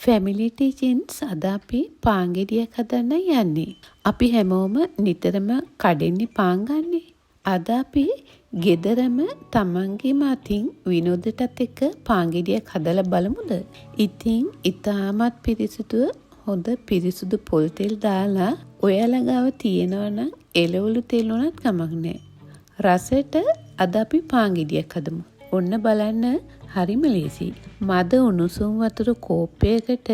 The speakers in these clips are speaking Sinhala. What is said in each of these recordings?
ෆැමිලි ටිචින්ස් අද අපි පාන් ගෙඩියක් හදන්න යන්නේ. අපි හැමෝම නිතරම කඩෙන්නේ පාන් ගන්නේ. අද අපි ගෙදරම තමන්ගේම අතින් විනෝදයටත් එක්ක පාන් ගෙඩියක් හදලා බලමුද? ඉතින් ඉතාමත් පිරිසිදුව හොඳ පිරිසුදු පොල් තෙල් දාලා ඔයාලා ගාව තියෙනවා නම් එළවලු තෙල් උනත් කමක් නැහැ. රසෙට අද අපි පාන් ගෙඩියක් හදමු. ඔන්න බලන්න හරිම ලේසි. මද උණුසුම් වතුර කෝප්පයකට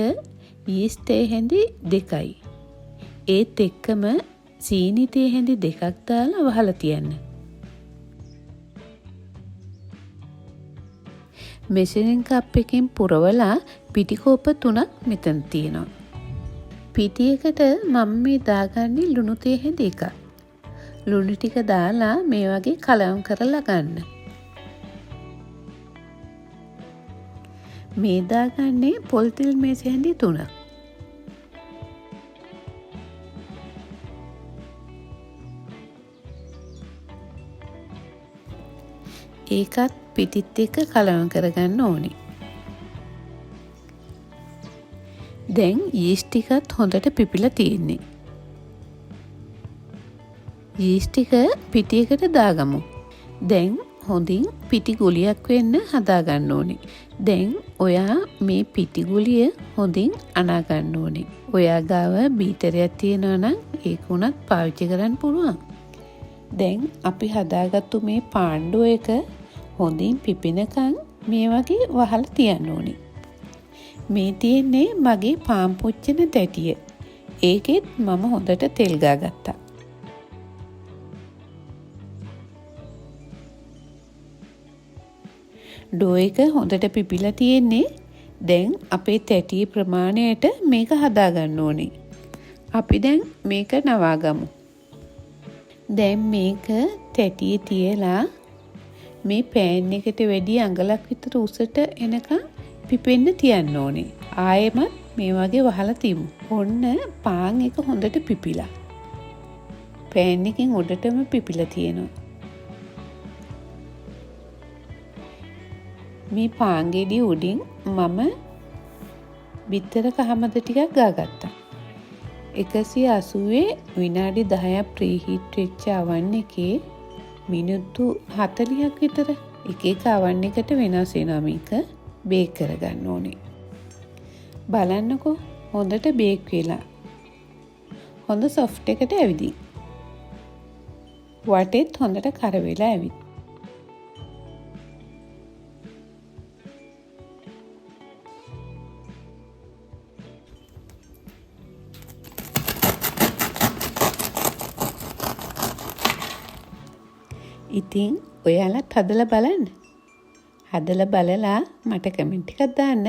යීස්ට් තේ හැඳි 2යි. ඒත් එක්කම සීනි තේ හැඳි 2ක් දාලා වහලා තියන්න. මෙෂරින් කප් එකෙන් පුරවලා පිටි කෝප්ප 3ක් මෙතන තියෙනවා. පිටියකට මම මේ දාගන්නේ ලුණු තේ හැඳි 1ක්. ලුණු ටික දාලා මේ වගේ කලවම් කරලා ගන්න. මේ දාගන්නේ පොල් තෙල් මේස හැඳි 3ක්. ඒකත් පිටිත් එක්ක කලවම් කරගන්න ඕනේ. දැන් යීස්ට් ටිකත් හොඳට පිපිලා තියෙන්නේ. යීස්ට් ටික පිටියකට දාගමු. දැන් හොඳින් පිටි ගුලියක් වෙන්න හදා ගන්න ඕනේ. දැන් ඔයා මේ පිටි ගුලිය හොඳින් අනා ගන්න ඕනේ. ඔයා ගාව බීටරයක් තියෙනවා නම් ඒක උනත් පාවිච්චි කරන්න පුළුවන්. දැන් අපි හදාගත්තු මේ පාණ්ඩුව එක හොඳින් පිපෙනකන් මේ වගේ වහලා තියන්න ඕනේ. මේ තියෙන්නේ මගේ පාන් පුච්චන තැටිය. ඒකෙත් මම හොඳට තෙල් ගාගත්තා. ඩෝ එක හොඳට පිපිලා තියෙන්නේ. දැන් අපේ තැටියේ ප්‍රමාණයට මේක හදාගන්න ඕනේ. අපි දැන් මේක නවාගමු. දැන් මේක තැටියේ තියලා මේ පෑන් එකට වැඩි අඟලක් විතර උසට එනකන් පිපෙන්න තියන්න ඕනේ. ආයෙමත් මේ වගේ වහලා තියමු. ඔන්න පාන් එක හොඳට පිපිලා. පෑන් එකෙන් උඩටම පිපිලා තියෙනවා. මේ පාන් ගෙඩිය උඩින් මම බිත්තර කහමද ටිකක් ගාගත්තා. 180 විනාඩි 10ක් ප්‍රීහීට් වෙච්ච oven එකේ මිනිත්තු 40ක් විතර එක එක oven එකට වෙනස් වෙනවා මේක බේක් කරගන්න ඕනේ. බලන්නකෝ හොඳට බේක් වෙලා. හොඳ සොෆ්ට් එකට ඇවිදින්. වටේත් හොඳට කර වෙලා ඇවිත්. ඉතින් ඔයාලත් හදලා බලන්න. හදලා බලලා මට කමෙන්ට් එකක් දාන්න.